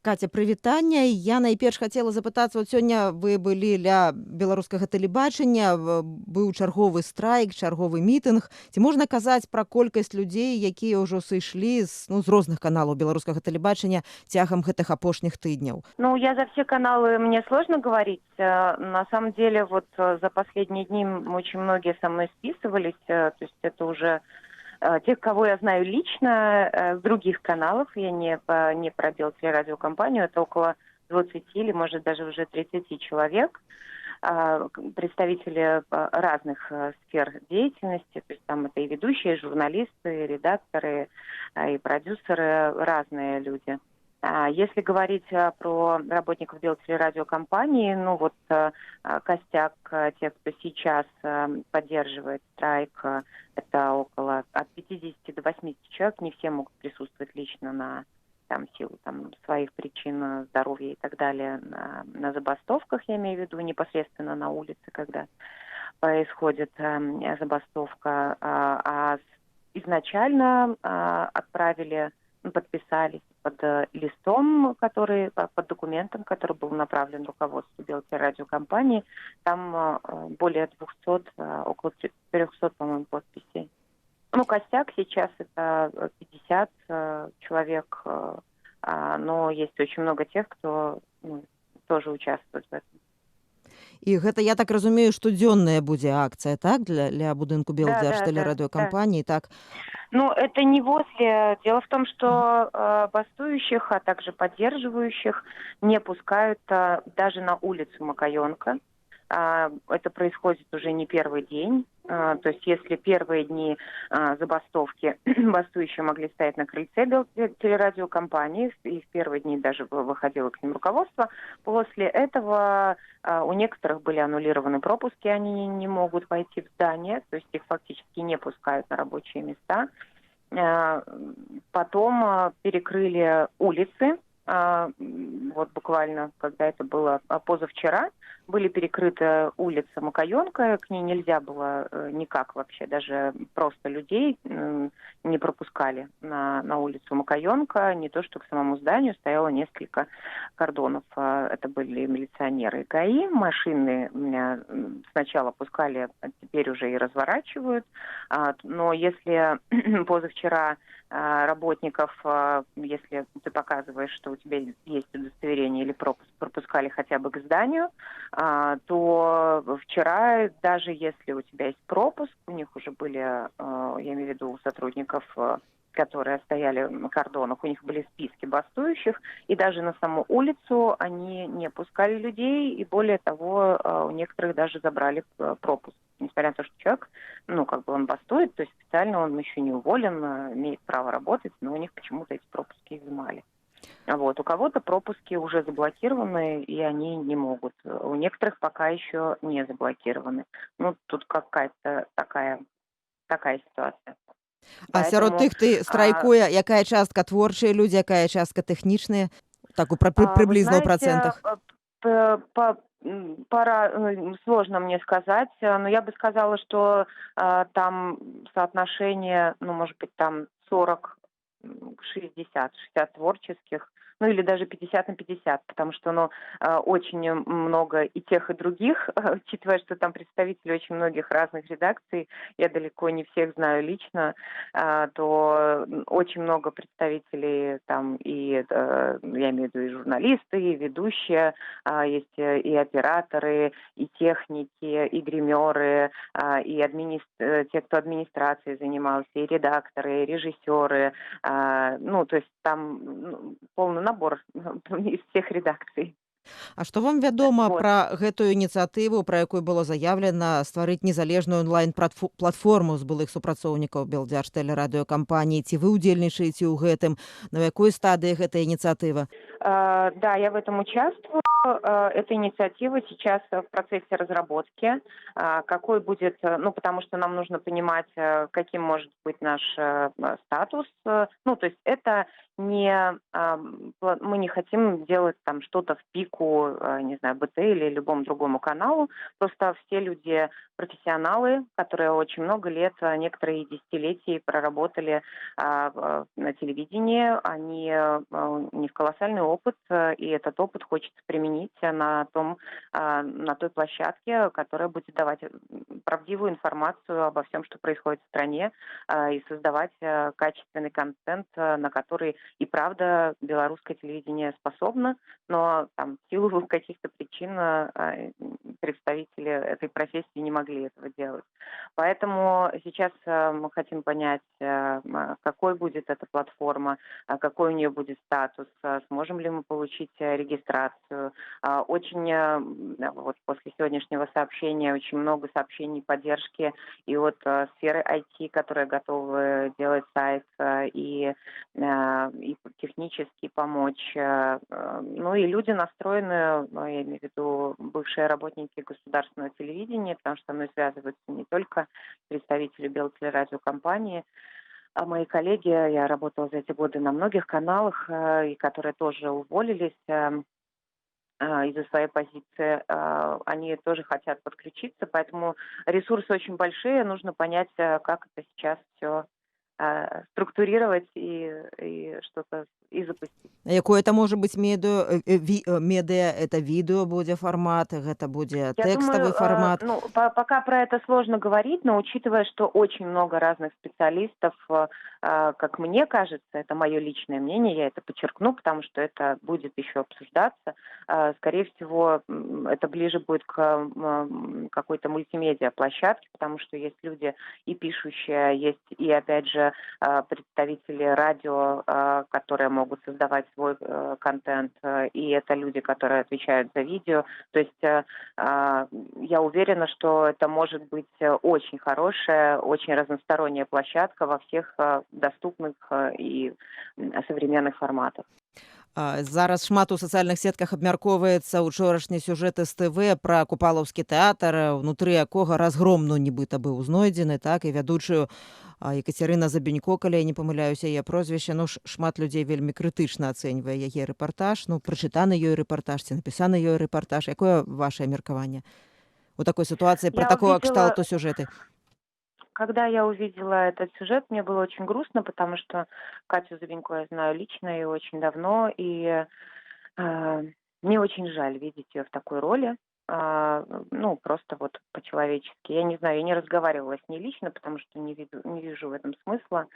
Катя, прывітанне. Я найперш хацела запытацца, вот сёння вы былі ля беларускага тэлебачання, быў чарговы страйк, чарговы мітынг. Ці можна казаць пра колькасць людзей, якія ўжо сышлі з розных каналаў беларускага тэлебачання цягам гэтых апошніх тыдняў? Ну, я за все каналы, мне сложно говорить. На самом деле, вот за последние дни очень многие со мной списывались. То есть это уже тех, кого я знаю лично, с других каналов. Я не про телерадиокомпанию. Это около 20 или, может, даже уже 30 человек. Представители разных сфер деятельности. То есть там это и ведущие, и журналисты, и редакторы, и продюсеры, разные люди. Если говорить про работников телерадиокомпании, ну вот костяк тех, кто сейчас поддерживает страйк, это около от 50 до 80 человек. Не все могут присутствовать лично на в силу своих причин здоровья и так далее на забастовках, я имею в виду, непосредственно на улице, когда происходит забастовка. Изначально подписались под листом, под документом, который был направлен руководству телерадиокомпании. Там более 200, около 400, по-моему, подписей. Ну, костяк сейчас это 50 человек, но есть очень много тех, кто тоже участвует в этом. І гэта, я так разумею, штодзённая будзе акцыя, так, для будынку белдзяржтэлерадыёкампаніі, так? Ну, это не возле. Дело в том, что бастующих, а также поддерживающих не пускают даже на улицу Макаёнка. Это происходит уже не первый день. То есть если первые дни забастовки бастующие могли стоять на крыльце телерадиокомпании, и в первые дни даже выходило к ним руководство, после этого у некоторых были аннулированы пропуски, они не могут войти в здание, то есть их фактически не пускают на рабочие места. Потом перекрыли улицы. Вот буквально, когда это было позавчера, были перекрыты улица Макаёнка, к ней нельзя было никак вообще, даже просто людей не пропускали на улицу Макаёнка, не то что к самому зданию стояло несколько кордонов. Это были милиционеры и ГАИ, машины сначала пускали, а теперь уже и разворачивают. Но если позавчера работников, если ты показываешь, что у тебя есть удостоверение или пропуск, пропускали хотя бы к зданию, то вчера, даже если у тебя есть пропуск, у них уже были, я имею в виду у сотрудников, которые стояли на кордонах, у них были списки бастующих, и даже на саму улицу они не пускали людей, и более того, у некоторых даже забрали пропуск. Несмотря на то, что человек, он бастует, то есть специально он еще не уволен, имеет право работать, но у них почему-то эти пропуски изымали. Вот. У кого-то пропуски уже заблокированы, и они не могут. У некоторых пока еще не заблокированы. Тут какая-то такая ситуация. А сярод тых ты страйкуе, якая частка творчыя людзі, якая частка тэхнічныя? Так, прыблізна ў процентах. Сложно мне сказать, но я бы сказала, что там соотношение, может быть, там 40-60, 60 творческих, или даже 50 на 50, потому что очень много и тех, и других, учитывая, что там представители очень многих разных редакций, я далеко не всех знаю лично, то очень много представителей там, и я имею в виду и журналисты, и ведущие, есть и операторы, и техники, и гримеры, и те, кто администрацией занимался, и редакторы, и режиссеры, то есть там полный набор из всех редакцый. А што вам вядома пра гэтую ініцыятыву, пра якую было заявлена стварыць незалежную онлайн-платформу з былых супрацоўнікаў белдзяржтэлерадыёкампаніі? Ці вы ўдзельнічаеце ў гэтым? На якой стадыі гэтая ініцыятыва? Да, я в этом участвую. Эта инициатива сейчас в процессе разработки. Какой будет, ну, потому что нам нужно понимать, каким может быть наш статус. Ну, то есть это не, мы не хотим делать там что-то в пику, не знаю, БТ или любому другому каналу. Просто все люди профессионалы, которые очень много лет, некоторые и десятилетий проработали на телевидении, у них колоссальный опыт, и этот опыт хочется применить на той площадке, которая будет давать правдивую информацию обо всем, что происходит в стране, и создавать качественный контент, на который и правда белорусское телевидение способно, но там в силу каких-то причин представители этой профессии не могли этого делать. Поэтому сейчас мы хотим понять, какой будет эта платформа, какой у нее будет статус, сможем ли мы получить регистрацию. Очень, вот после сегодняшнего сообщения, очень много сообщений поддержки и от сферы IT, которые готовы делать сайт и технически помочь. Ну и люди настроены, я имею в виду бывшие работники государственного телевидения, потому что со мной связываются не только представители Белтелерадиокомпании, а мои коллеги, я работала за эти годы на многих каналах, и которые тоже уволились из-за своей позиции, они тоже хотят подключиться, поэтому ресурсы очень большие, нужно понять, как это сейчас все структурировать и что-то и запустить. Якое это можа быць медыа, это відэо будзе фармат, гэта будзе Я тэкставы думаю, фармат. ну, пока про это сложно говорить, но учитывая, что очень много разных специалистов, как мне кажется, это мое личное мнение, я это подчеркну, потому что это будет еще обсуждаться. Скорее всего, это ближе будет к какой-то мультимедиа-площадке, потому что есть люди и пишущие, есть и, опять же, представители радио, которые могут создавать свой контент, и это люди, которые отвечают за видео. То есть я уверена, что это может быть очень хорошая, очень разносторонняя площадка во всех доступных и современных форматах. Зараз шмат у сацыяльных сетках абмяркоўваецца учорашні сюжэт з ТВ пра купалаўскі тэатр, унутры якога разгром, ну, нібыта быў знойдзены, так, і вядучую Екацярына Забенько, калі я не памыляюся яе прозвішча, ну, шмат людзей вельмі крытычна ацэньвае яе рэпартаж, ну, прачытаны ёй рэпартаж ці напісаны ёй рэпартаж. Якое вашае меркаванне у такой сітуацыі пра Я такого увидела, кшталту сюжэты? когда я увидела этот сюжет, мне было очень грустно, потому что Катю Забенько я знаю лично и очень давно, и э, мне очень жаль видеть ее в такой роли. Ну, просто вот по-человечески. Я не знаю, я не разговаривала с ней лично, потому что не вижу в этом смысла.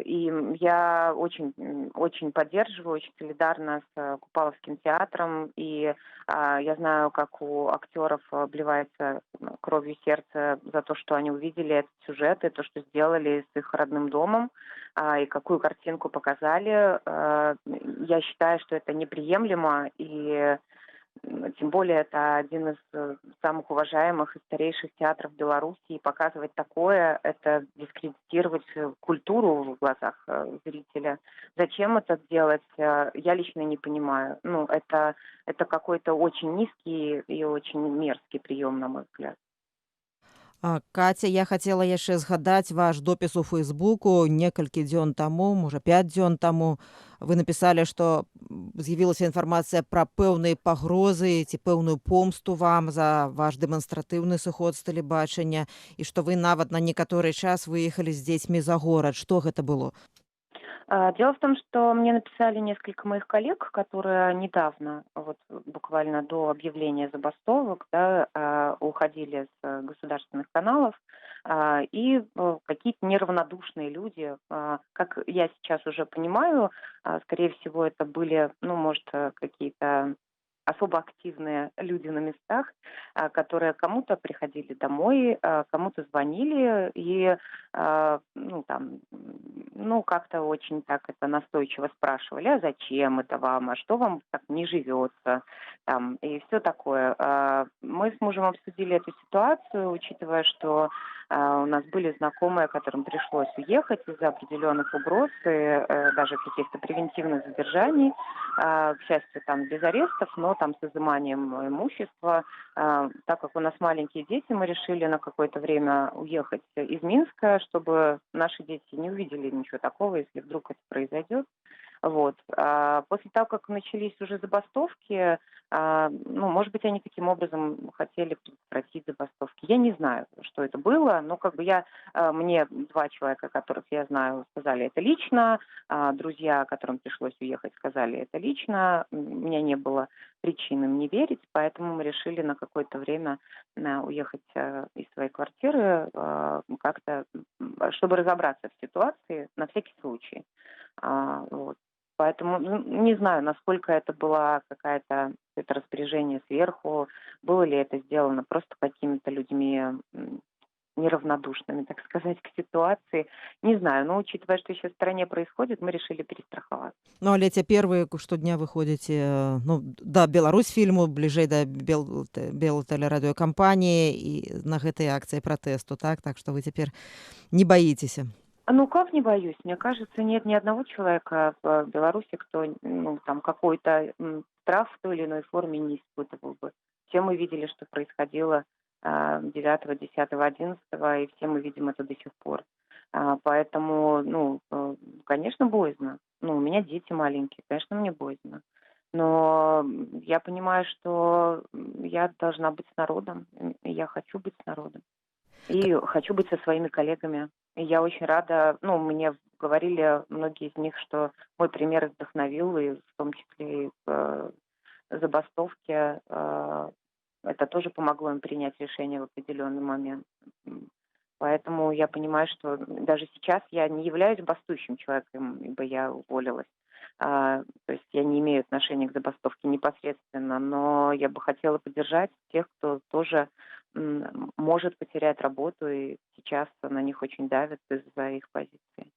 И я очень поддерживаю, очень солидарна с Купаловским театром. И я знаю, как у актеров обливается кровью сердце за то, что они увидели этот сюжет, и то, что сделали с их родным домом, и какую картинку показали. Я считаю, что это неприемлемо, и тем более это один из самых уважаемых и старейших театров Беларуси. И показывать такое — это дискредитировать культуру в глазах зрителя. Зачем это делать, я лично не понимаю. Ну, это какой-то очень низкий и очень мерзкий прием, на мой взгляд. Каця, я хацела яшчэ згадаць ваш допіс у Фэйсбуку некалькі дзён таму, можа 5 дзён таму. Вы напісалі, што з'явілася інфармацыя пра пэўныя пагрозы ці пэўную помсту вам за ваш дэманстратыўны сыход з тэлебачання і што вы нават на некаторы час выехалі з дзецьмі за горад. Што гэта было? Дело в том, что мне написали несколько моих коллег, которые недавно, вот буквально до объявления забастовок, да, уходили с государственных каналов, и какие-то неравнодушные люди, как я сейчас уже понимаю, скорее всего, это были, ну, может, какие-то особо активные люди на местах, которые кому-то приходили домой, кому-то звонили и, ну, там, ну, как-то очень так это настойчиво спрашивали, а зачем это вам, а что вам так не живется, там, и все такое. Мы с мужем обсудили эту ситуацию, учитывая, что У нас были знакомые, которым пришлось уехать из-за определенных угроз и даже каких-то превентивных задержаний. К счастью, там без арестов, но там с изыманием имущества. Так как у нас маленькие дети, мы решили на какое-то время уехать из Минска, чтобы наши дети не увидели ничего такого, если вдруг это произойдет. Вот. После того, как начались уже забастовки, ну, может быть, они таким образом хотели предотвратить забастовки. Я не знаю, что это было, но как бы мне два человека, которых я знаю, сказали это лично, друзья, которым пришлось уехать, сказали это лично. У меня не было причин им не верить, поэтому мы решили на какое-то время уехать из своей квартиры как-то, чтобы разобраться в ситуации на всякий случай. Вот. Поэтому не знаю, насколько это было какое-то распоряжение сверху, было ли это сделано просто какими-то людьми неравнодушными, так сказать, к ситуации. Не знаю, но учитывая, что сейчас в стране происходит, мы решили перестраховаться. Ну, але цяпер вы штодня выходзіце ну да Беларусь фільму бліжэй да белтэлерадыёкампаніі і на гэтай акцыі пратэсту так што вы цяпер не баіцеся. Ну, как не боюсь? Мне кажется, нет ни одного человека в Беларуси, кто там какой-то страх в той или иной форме не испытывал бы. Все мы видели, что происходило 9, 10, 11, и все мы видим это до сих пор. Поэтому, конечно, боязно. У меня дети маленькие, конечно, мне боязно. Но я понимаю, что я должна быть с народом, и я хочу быть с народом. И хочу быть со своими коллегами. И я очень рада, мне говорили многие из них, что мой пример их вдохновил, и в том числе и в забастовке. Это тоже помогло им принять решение в определенный момент. Поэтому я понимаю, что даже сейчас я не являюсь бастующим человеком, ибо я уволилась. То есть я не имею отношения к забастовке непосредственно, но я бы хотела поддержать тех, кто тоже может потерять работу, и сейчас на них очень давят из-за их позиции.